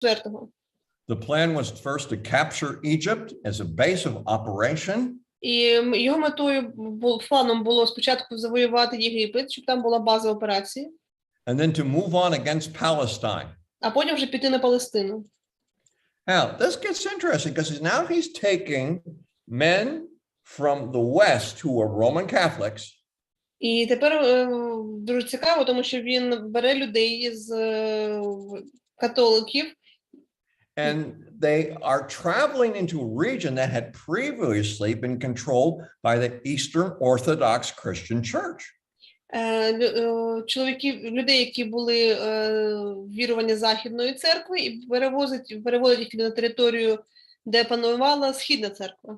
4. The plan was first to capture Egypt as a base of operation. І його метою, планом було спочатку завоювати Єгипет, щоб там була база операції. And then to move on against Palestine. А потім вже піти на Палестину. Now, this gets interesting because now he's taking men from the West who are Roman Catholics. І тепер дуже цікаво, тому що він бере людей з католиків. And they are traveling into a region that had previously been controlled by the Eastern Orthodox Christian Church. Людей, які були вірування Західної церкви, і переводять їх на територію, де панувала Східна церква.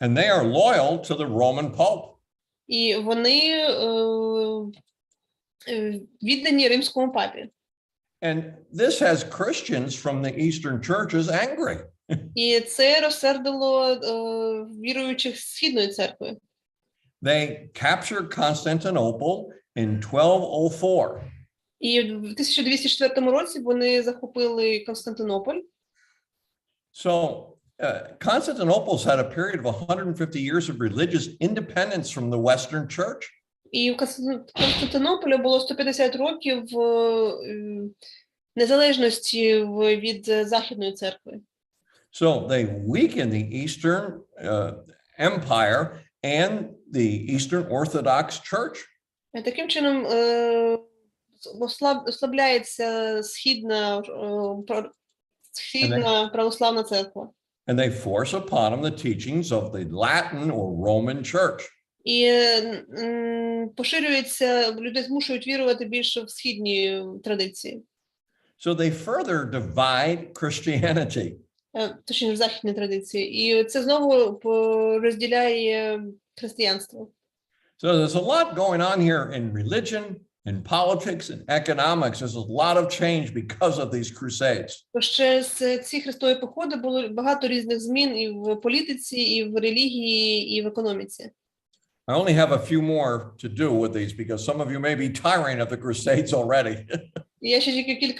And they are loyal to the Roman Pope. І вони віддані римському папі. And this has Christians from the Eastern churches angry. І це розсердило віруючих Східної церкви. They captured Constantinople in 1204. І в 1204 році вони захопили Константинополь. So Constantinople's had a period of 150 years of religious independence from the Western Church. І в Константинополі було 150 років незалежності від Західної церкви. So they weakened the Eastern Empire and the Eastern Orthodox Church. Таким чином ослабляється східна православна церква. And they force upon them the teachings of the Latin or Roman Church. І поширюється, людей змушують вірувати більше в східні традиції. So they further divide Christianity. Точніше, в західні традиції. І це знову розділяє християнство. So there's a lot going on here in religion, in politics, and economics. There's a lot of change because of these crusades. Тож через ці хрестові походи було багато різних змін і в політиці, і в релігії, і в економіці. I only have a few more to do with these because some of you may be tiring of the crusades already. Я ще тільки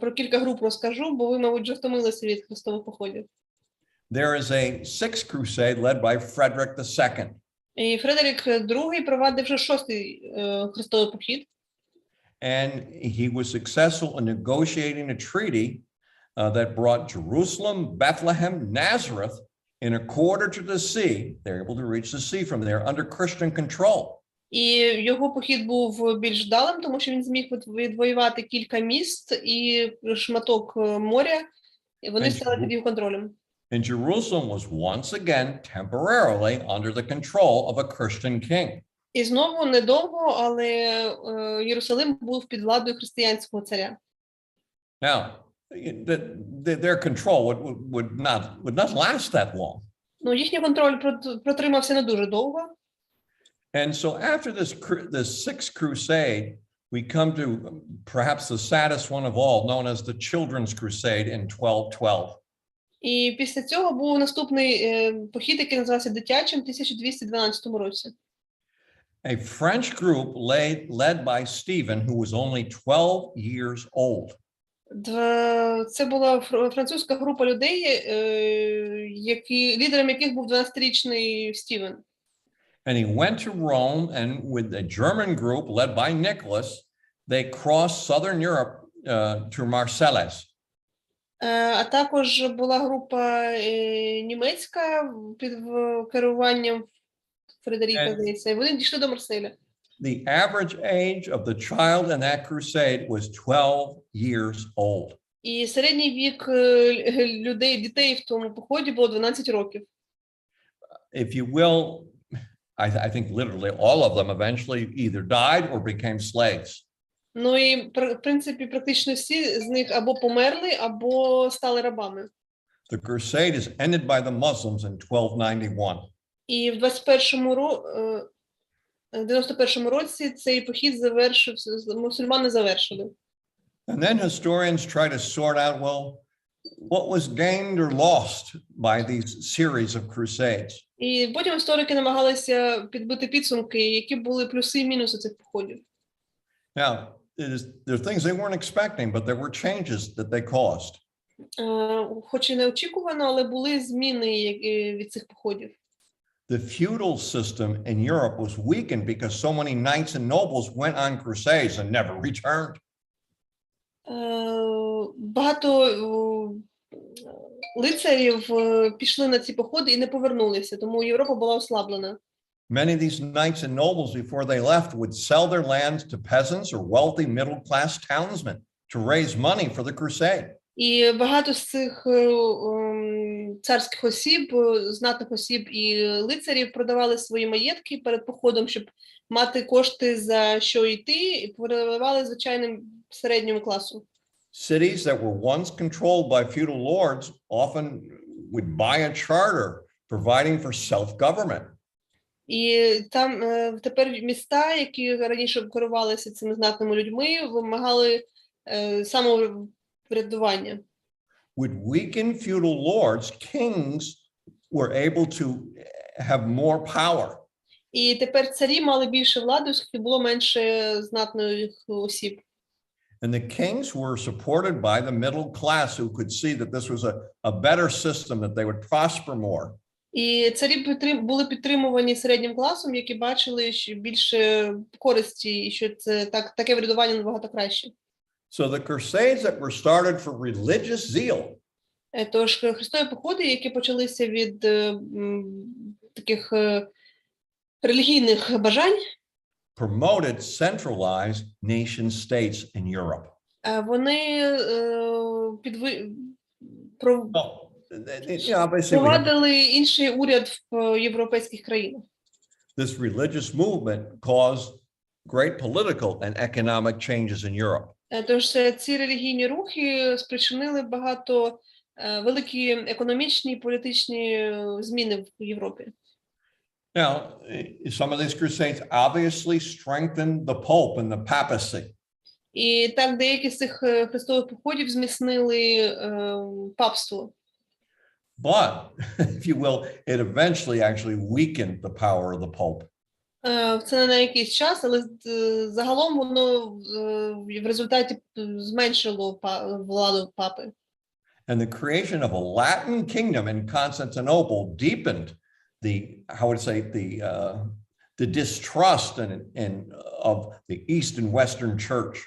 про кілька груп розкажу, бо ви, мабуть, вже втомилися від хрестових походів. There is a sixth crusade led by Frederick II. І Фредерік II провадив вже 6-й хрестовий похід. And he was successful in negotiating a treaty that brought Jerusalem, Bethlehem, Nazareth in a quarter to the sea. They're able to reach the sea from there under Christian control. І його похід був більш вдалим, тому що він зміг відвоювати кілька міст і шматок моря, і вони стали під його контролем. And Jerusalem was once again temporarily under the control of a Christian king. І знову недовго, але Єрусалим був під владою християнського царя. Now, their control would not last that long. Ну, їхній контроль протримався не дуже довго. And so after this sixth crusade, we come to perhaps the saddest one of all, known as the Children's Crusade in 1212. І після цього був наступний похід, який називався Дитячим в 1212 році. A French group led by Stephen, who was only 12 years old. Це була французька група людей, лідером яких був 12-річний Стівен. And he went to Rome, and with a German group led by Nicholas, they crossed southern Europe to Marseilles. А також була група німецька під керуванням Фредеріка, здається, і вони дійшли до Марселя. The average age of the child in that crusade was 12 years old. І середній вік дітей в тому поході було 12 років. If you will, I think literally all of them eventually either died or became slaves. Ну і в принципі практично всі з них або померли, або стали рабами. The crusade is ended by the Muslims in 1291. І в 91 році цей похід завершився, мусульмани завершили. And then historians try to sort out, well, what was gained or lost by these series of crusades. І потім історики намагалися підбити підсумки, які були плюси і мінуси цих походів. Now, there are things they weren't expecting, but there were changes that they caused. Хоч і неочікувано, але були зміни від цих походів. The feudal system in Europe was weakened because so many knights and nobles went on crusades and never returned. Багато лицарів пішли на ці походи і не повернулися, тому Європа була ослаблена. Many of these knights and nobles, before they left, would sell their lands to peasants or wealthy middle-class townsmen to raise money for the crusade. І багато з цих царських осіб, знатних осіб і лицарів продавали свої маєтки перед походом, щоб мати кошти за що йти, і продавали звичайним середньому класу. Cities that were once controlled by feudal lords often would buy a charter providing for self-government. І там тепер міста, які раніше керувалися цими знатними людьми, вимагали самоврядування. With weakened feudal lords, kings were able to have more power. І тепер царі мали більше влади, оскільки було менше знатних осіб. And the kings were supported by the middle class who could see that this was a better system, that they would prosper more. І царі були підтримувані середнім класом, які бачили, що більше користі, і що це таке врядування набагато краще. So the crusades that were started for religious zeal. Тож хрестові походи, які почалися від таких релігійних бажань, promoted centralized nation states in Europe. Вони Obviously, провадили інший уряд в європейських країнах. This religious movement caused great political and economic changes in Europe. Тож ці релігійні рухи спричинили багато великі економічні і політичні зміни в Європі. Now, some of these crusades obviously strengthened the Pope and the papacy. І так деякі з цих хрестових походів зміцнили папство. But, if you will, it eventually actually weakened the power of the Pope. Це не на якийсь час, але загалом воно в результаті зменшило владу папи. And the creation of a Latin kingdom in Constantinople deepened the distrust of the East and Western Church.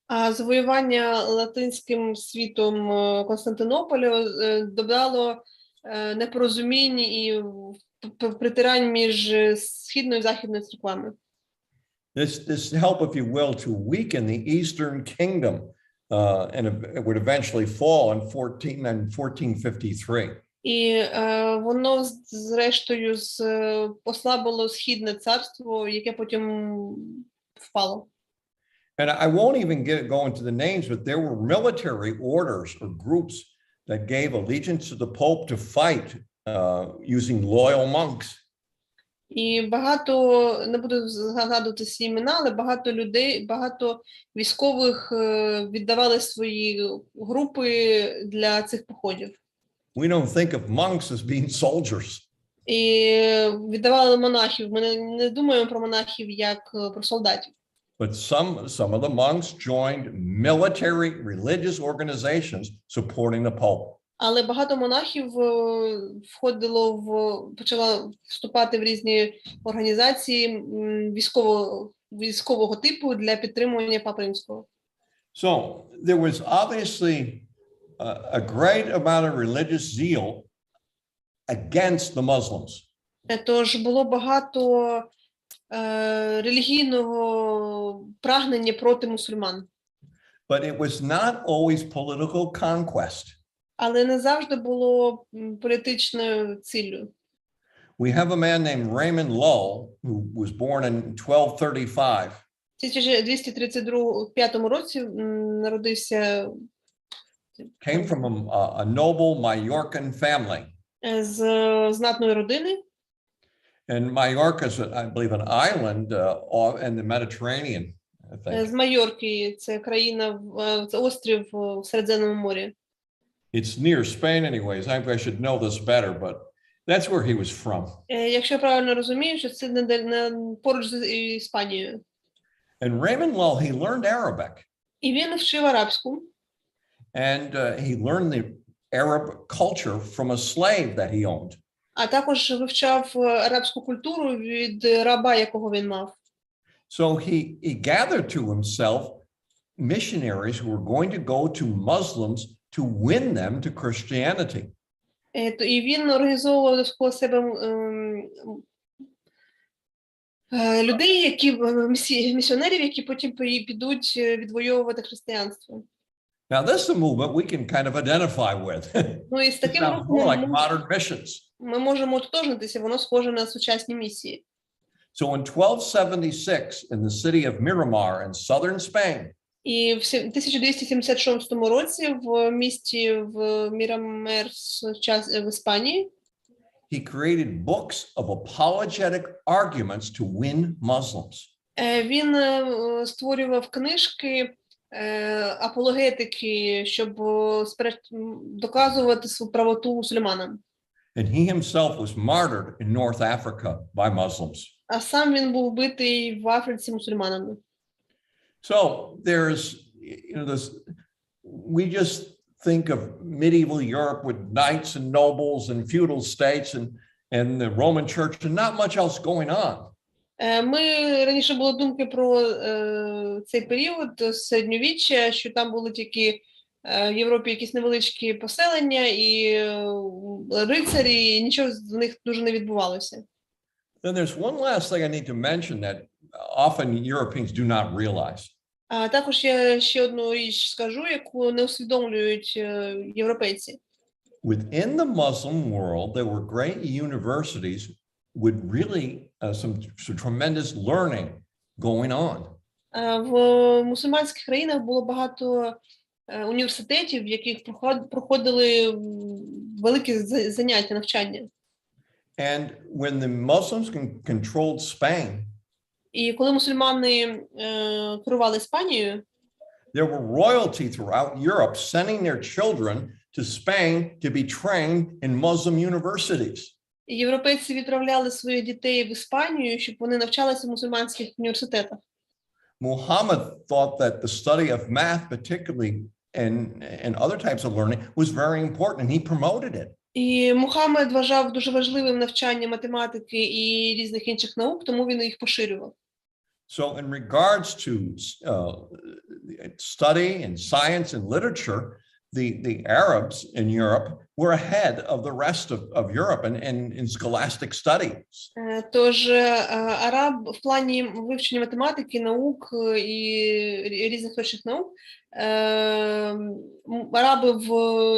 А завоювання латинським світом Константинополя додало непорозумінь і притирань між східною і західною церквами. This helped, if you will, to weaken the Eastern kingdom, and it would eventually fall in 1453. І воно, зрештою, послабило східне царство, яке потім впало. And I won't even go into the names, but there were military orders or groups that gave allegiance to the Pope to fight using loyal monks. І багато, не буду згадувати всі імена, але багато людей, багато військових віддавали свої групи для цих походів. We don't think of monks as being soldiers. І віддавали монахів. Ми не думаємо про монахів як про солдатів. But some of the monks joined military religious organizations supporting the Pope. Але багато монахів почало вступати в різні організації військового типу для підтримування Папи Римського. So there was obviously a great amount of religious zeal against the Muslims. Тож було багато релігійного прагнення проти мусульман. But it was not always political conquest. Але не завжди було політичною ціллю. We have a man named Raymond Lull who was born in 1235. В 1235 році народився. Came from a noble Majorcan family. З знатної родини. And Majorca is, I believe, an island in the Mediterranean, I think. З Майорки, це країна, це острів в Середземному морі. It's near Spain anyways. I should know this better, but that's where he was from. Якщо я правильно розумію, що це не поруч з Іспанією. And Raymond Lull, he learned Arabic. І він вчив арабську. And he learned Arab culture from a slave that he owned. А також вивчав арабську культуру від раба, якого він мав. So he gathered to himself missionaries who were going to go to Muslims to win them to Christianity. І він організовував довкола себе людей, місіонерів, які потім підуть відвоювати християнство. Now, this is a movement we can kind of identify with. Ну, і з It таким sounds more like рухом modern missions. ми можемо ототожнитися, воно схоже на сучасні місії. So in 1276, in the city of Miramar in southern Spain, І в 1276 році в місті в Мірамерс в Іспанії he created books of apologetic arguments to win Muslims. Він створював книжки апологетики, щоб доказувати свою правоту мусульманам. And he himself was martyred in North Africa by Muslims. А сам він був вбитий в Африці мусульманами. So there's, we just think of medieval Europe with knights and nobles and feudal states and the Roman Church and not much else going on. Ми раніше були думки про цей період середньовіччя, що там були тільки в Європі якісь невеличкі поселення і рицарі, і нічого з них дуже не відбувалося. Then there's one last thing I need to mention that often Europeans do not realize. Також я ще одну річ скажу, яку не усвідомлюють європейці. Within the Muslim world, there were great universities with really some tremendous learning going on. В мусульманських країнах було багато університетів, в яких проходили великі заняття, навчання. And when the Muslims controlled Spain, І коли мусульмани керували Іспанією, there were royalty throughout Europe sending their children to Spain to be trained in Muslim universities. Європейці відправляли своїх дітей в Іспанію, щоб вони навчалися в мусульманських університетах. Muhammad thought that the study of math, particularly and other types of learning, was very important, and he promoted it. І Мухаммед вважав дуже важливим навчання математики і різних інших наук, тому він їх поширював. So in regards to study and science and literature, the Arabs in Europe were ahead of the rest of Europe and in scholastic studies. Тож араб в плані вивчення математики, наук і різних інших наук, араби в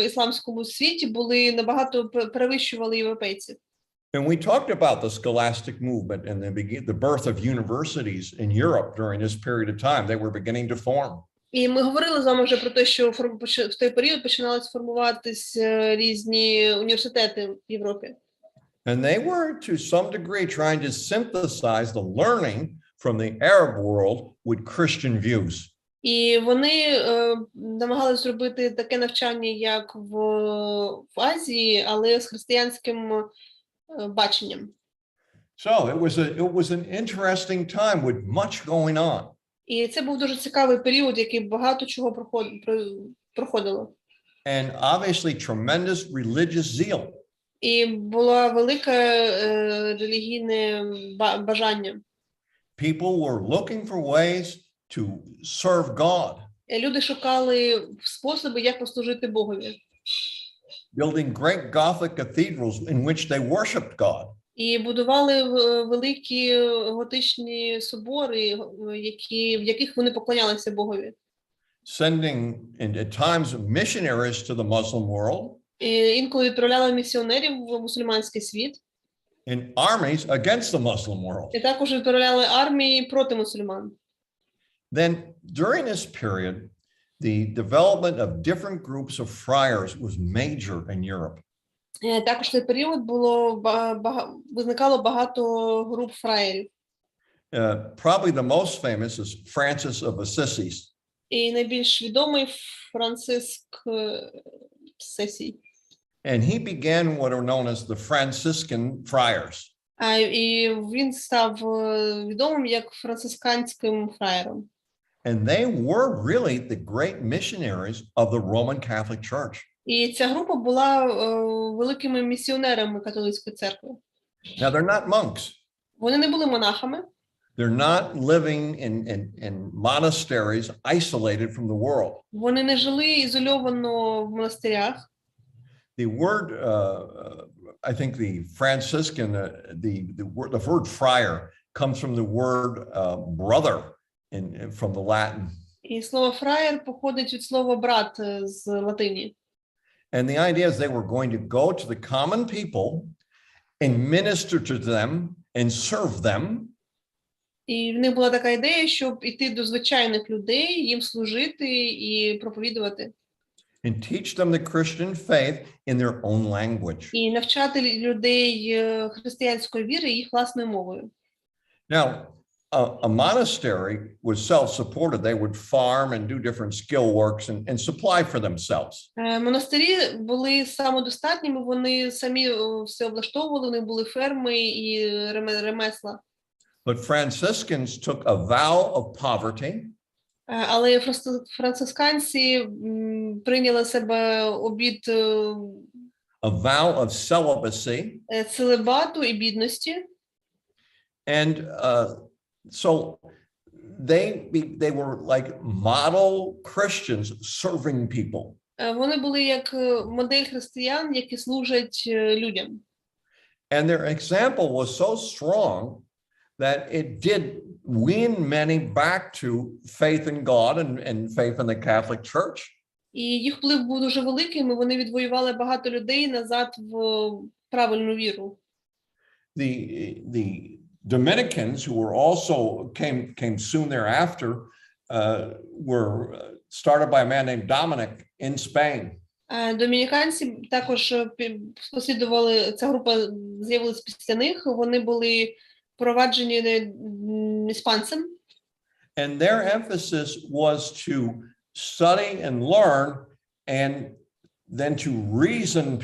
ісламському світі були набагато перевищували європейців. And we talked about the scholastic movement and the birth of universities in Europe during this period of time. They were beginning to form. І ми говорили з вами вже про те, що в той період починали сформуватись різні університети в Європі. And they were to some degree trying to synthesize the learning from the Arab world with Christian views. І вони намагалися зробити таке навчання, як в Азії, але з християнським баченням. So it was an interesting time with much going on. І це був дуже цікавий період, який багато чого проходило. And obviously tremendous religious zeal. І було велике релігійне бажання. People were looking for ways to serve God. Люди шукали способи, як послужити Богові. Building great Gothic cathedrals in which they worshipped God. І будували великі готичні собори, в яких вони поклонялися Богові. Sending at times missionaries to the Muslim world. Інколи відправляли місіонерів в мусульманський світ. In armies against the Muslim world. І також відправляли армії проти мусульман. Then during this period, the development of different groups of friars was major in Europe. Також в цей період виникало багато груп фраєрів. Probably the most famous is Francis of Assisi. І найбільш відомий Франциск Сесій. And he began what are known as the Franciscan friars. І він став відомим як францисканським фраєром. And they were really the great missionaries of the Roman Catholic Church. І ця група була великими місіонерами католицької церкви. Now, they're not monks. Вони не були монахами. They're not living in monasteries isolated from the world. Вони не жили ізольовано в монастирях. The word, I think the Franciscan, the word friar comes from the word brother from the Latin. І слово фраєр походить від слова брат з латині. And the idea is they were going to go to the common people and minister to them and serve them. І в них була така ідея, щоб іти до звичайних людей, їм служити і проповідувати. And teach them the Christian faith in their own language. І навчати людей християнської віри їх власною мовою. Now, a monastery was self-supported. They would farm and do different skill works and supply for themselves. Монастирі були самодостатніми, вони самі все облаштовували, вони були ферми і ремесла. But Franciscans took a vow of poverty. Але францисканці прийняли себе обід A vow of celibacy. Целибату і бідності. And so they were like model Christians serving people. Вони були як модель християн, які служать людям. And their example was so strong that it did win many back to faith in God and faith in the Catholic Church. І їх вплив був дуже великим, і вони відвоювали багато людей назад в правильну віру. The Dominicans, who were also came soon thereafter, were started by a man named Dominic in Spain. Домініканці також послідували, ця група з'явилась після них, вони були проваджені іспанцем. And their emphasis was to study and learn and then to reason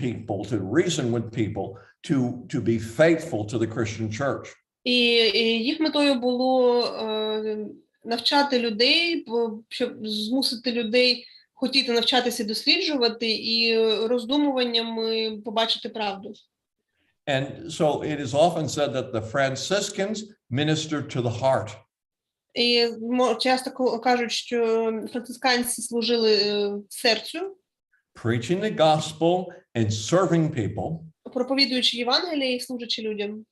with people to be faithful to the Christian church. І їх метою було навчати людей, щоб змусити людей хотіти навчатися, досліджувати і роздумуваннями побачити правду. And so it is often said that the Franciscans ministered to the heart. І часто кажуть, що францисканці служили серцю, preaching the gospel and serving people. Проповідуючи Євангеліє і служачи людям.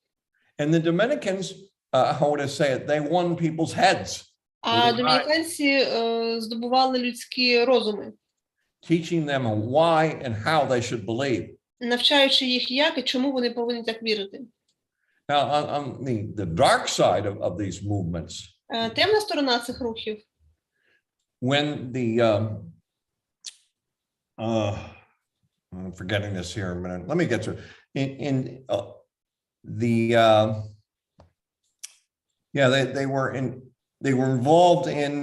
And the Dominicans, how would I say it, they won people's heads. А домініканці здобували людські розуми. Teaching them why and how they should believe. Навчаючи їх, як і чому вони повинні так вірити. Now, on the dark side of these movements, темна сторона цих рухів, when I'm forgetting this here a minute. Let me get to it. They were involved in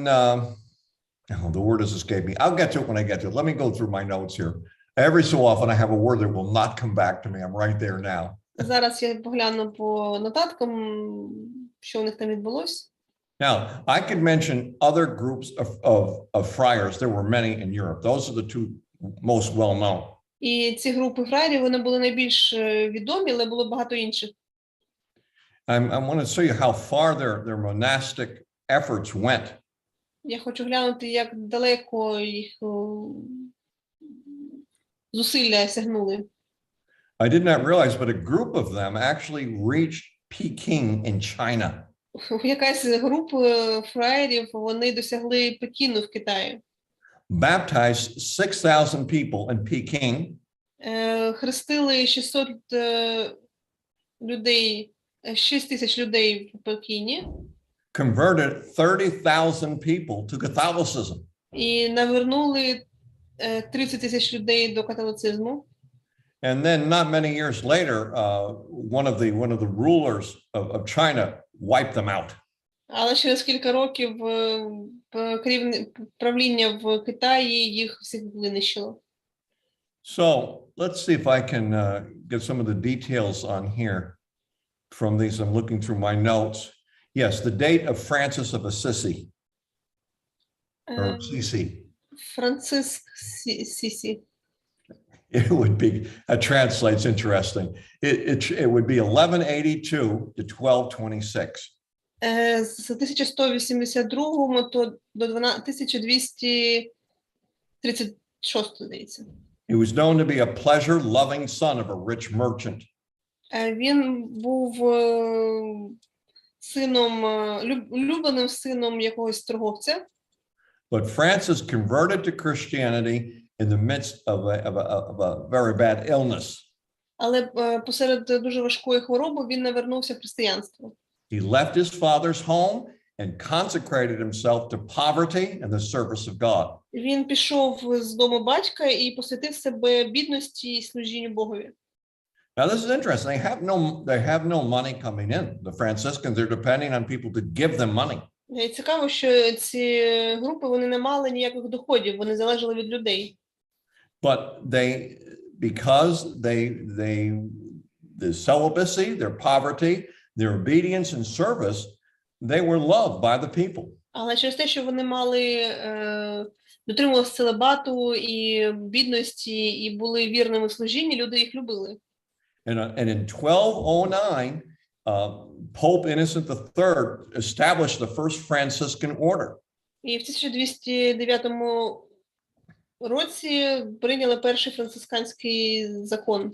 the word is escaping me. I'll get to it when I get to it. Let me go through my notes here. Every so often I have a word that will not come back to me. I'm right there now. Зараз я погляну по нотаткам, що у них там відбулось. Now, I could mention other groups of friars. There were many in Europe. Those are the two most well known. І ці групи фраєрів, вони були найбільш відомі, але було багато інших. I want to show you how far their monastic efforts went. Я хочу глянути, як далеко їх зусилля сягнули. I did not realize, but a group of them actually reached Peking in China. Якась група фраєрів, вони досягли Пекіну в Китаї. Baptized 6,000 people in Peking. Хрестили 600 людей, 6 тисяч людей в Пекіні. Converted 30,000 people to Catholicism. І навернули 30 тисяч людей до католицизму. And then not many years later, one of the rulers of China wiped them out. Але через кілька років правління в Китаї їх всіх винищило. So let's see if I can get some of the details on here from these. I'm looking through my notes. Yes, the date of Francis of Assisi. Or Assisi. Франциск Сісі. it would be, translates interesting. It would be 1182 to 1226. З 1182 до 1236, здається. He was known to be a pleasure-loving son of a rich merchant. Він був сином, улюбленим сином якогось торговця. But Francis converted to Christianity in the midst of a very bad illness. Але посеред дуже важкої хвороби він навернувся в християнство. He left his father's home and consecrated himself to poverty and the service of God. Він пішов з дому батька і посвятив себе бідності і служінню Богові. Now this is interesting. They have no money coming in. The Franciscans are depending on people to give them money. І цікаво, що ці групи, вони не мали ніяких доходів, вони залежали від людей. But because the celibacy, their poverty, their obedience and service, they were loved by the people. Але через те, що вони мали дотримувалися целибату і бідності і були вірними в служінні, люди їх любили. And in 1209, Pope Innocent III established the first Franciscan order. І в 1209 році прийняли перший францисканський закон.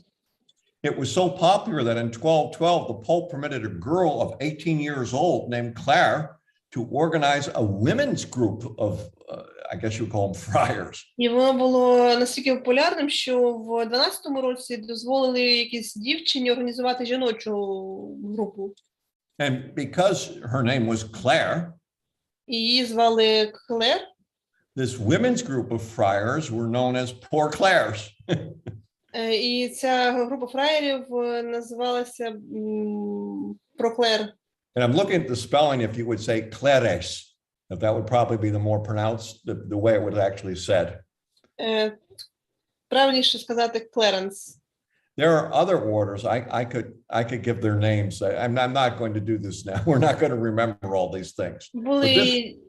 It was so popular that in 1212, the Pope permitted a girl of 18 years old named Claire to organize a women's group of, I guess you would call them friars. І воно було настільки популярним, що в 12-му році дозволили якійсь дівчині організувати жіночу групу. And because her name was Claire, І її звали Клер. this women's group of friars were known as Poor Claires. І ця група фраєрів називалася Проклер. And I'm looking at the spelling if you would say Clares, if that would probably be the more pronounced, the way it was actually said. Правильніше сказати Клеренс. There are other orders. I could give their names. I'm not going to do this now. We're not going to remember all these things. Були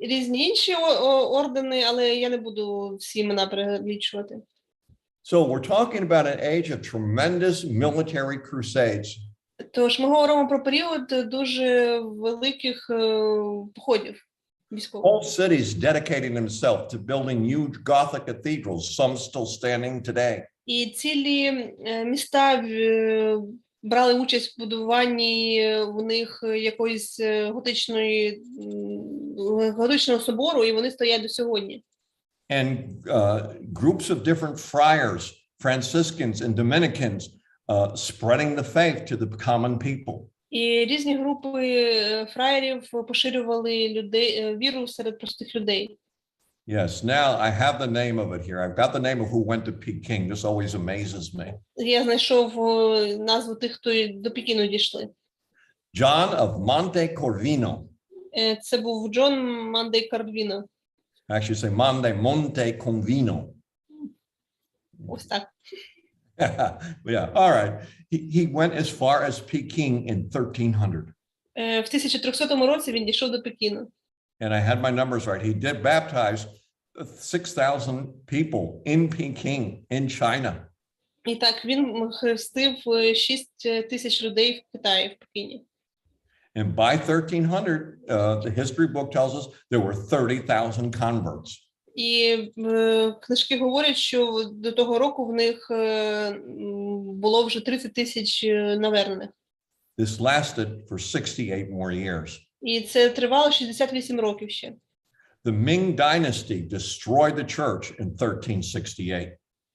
різні інші ордени, але я не буду всі імена перелічувати. So we're talking about an age of tremendous military crusades. Тож ми говоримо про період дуже великих походів військових. Whole cities dedicating themselves to building huge Gothic cathedrals, some still standing today. І цілі міста брали участь в будуванні в них якоїсь готичного собору, і вони стоять до сьогодні. And groups of different friars, Franciscans and Dominicans, spreading the faith to the common people. І різні групи фраєрів поширювали віру серед простих людей. Yes, now I have the name of it here. I've got the name of who went to Peking. This always amazes me. Я знайшов назву тих, хто до Пекіну дійшли. John of Monte Corvino. Це був Джон Мандей Карвіно. Actually say Monte Convino. Ось так. Yeah, all right. He went as far as Peking in 1300. В 1300 році він дійшов до Пекіну. And I had my numbers right. He did baptize 6,000 people in Peking, in China. І так, він хрестив 6,000 людей в Китаї, в Пекіні. And by 1300, the history book tells us there were 30,000 converts. І книжки говорять, що до того року в них було вже 30,000 навернених. This lasted for 68 more years. І це тривало 68 років ще. The Ming dynasty destroyed the church in 1368.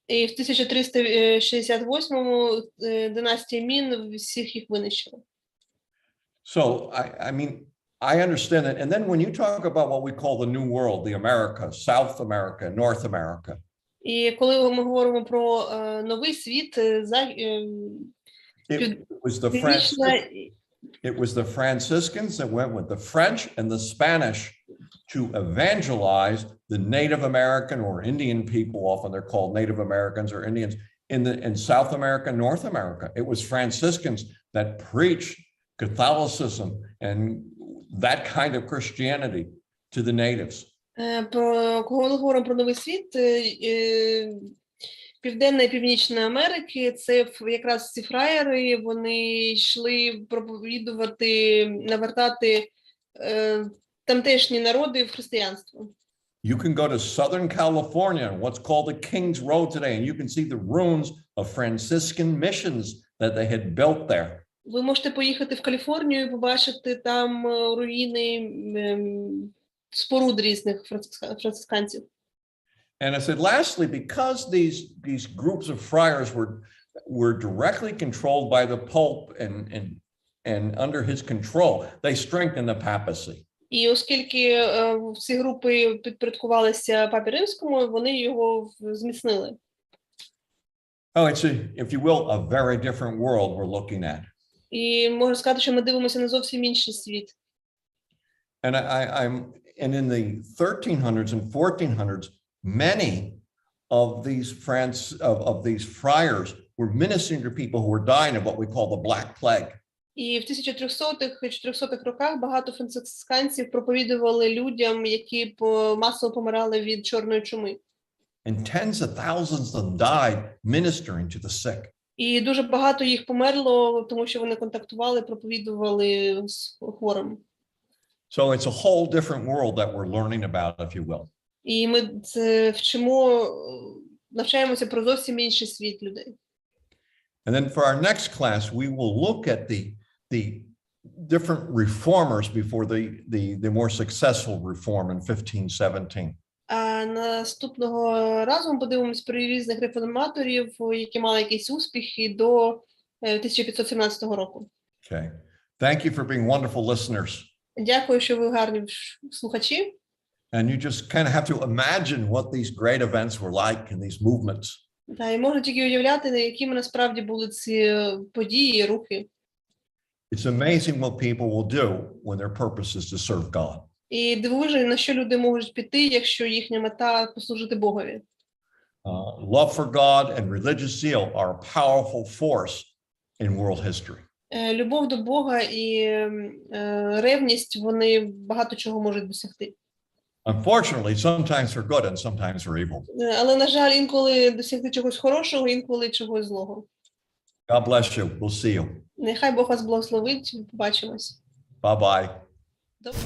І в 1368-му династія Мін всіх їх винищила. So, I mean, I understand that. And then when you talk about what we call the New World, the America, South America, North America. І коли ми говоримо про новий світ, it was the Franciscans that went with the French and the Spanish to evangelize the Native American or Indian people. Often they're called Native Americans or Indians in South America, North America. It was Franciscans that preached Catholicism and that kind of Christianity to the natives. Коли говоримо про новий світ, Південна і Північна Америки, це якраз ці фраєри, вони йшли проповідувати, навертати тамтешні народи в християнство. You can go to Southern California, what's called the King's Road today, and you can see the ruins of Franciscan missions that they had built there. Ви можете поїхати в Каліфорнію і побачити там руїни споруд різних францисканців. And I said, lastly, because these groups of friars were directly controlled by the Pope and under his control, they strengthened the papacy. І оскільки ці групи підпорядкувалися Папі Римському, вони його зміцнили. Oh, it's if you will, a very different world we're looking at. І можна сказати, що ми дивимося на зовсім інший світ. And and in the 1300s and 1400s, many of these friars were ministering to people who were dying of what we call the Black Plague. І в 1300-400-х роках багато францисканців проповідували людям, які масово помирали від чорної чуми. And tens of thousands of them died ministering to the sick. І дуже багато їх померло, тому що вони контактували, проповідували з хворим. So it's a whole different world that we're learning about, if you will. І ми навчаємося про зовсім інший світ людей. And then for our next class, we will look at the different reformers before the more successful reform in 1517. А наступного разу ми подивимось про різних реформаторів, які мали якийсь успіх і до 1517 року. Okay. Thank you for being wonderful listeners. Дякую, що ви гарні слухачі. And you just kind of have to imagine what these great events were like and these movements. Та і можна тільки уявляти, якими насправді були ці події, рухи. It's amazing what people will do when their purpose is to serve God. І дивує, на що люди можуть піти, якщо їхня мета послужити Богові. Love for God and religious zeal are a powerful force in world history. Любов до Бога і ревність, вони багато чого можуть досягти. Unfortunately, sometimes they're good and sometimes they're evil. Але, на жаль, інколи досягти чогось хорошого, інколи чогось злого. God bless you. We'll see you. Нехай Бог вас благословить. Побачимось. Bye-bye. Добре.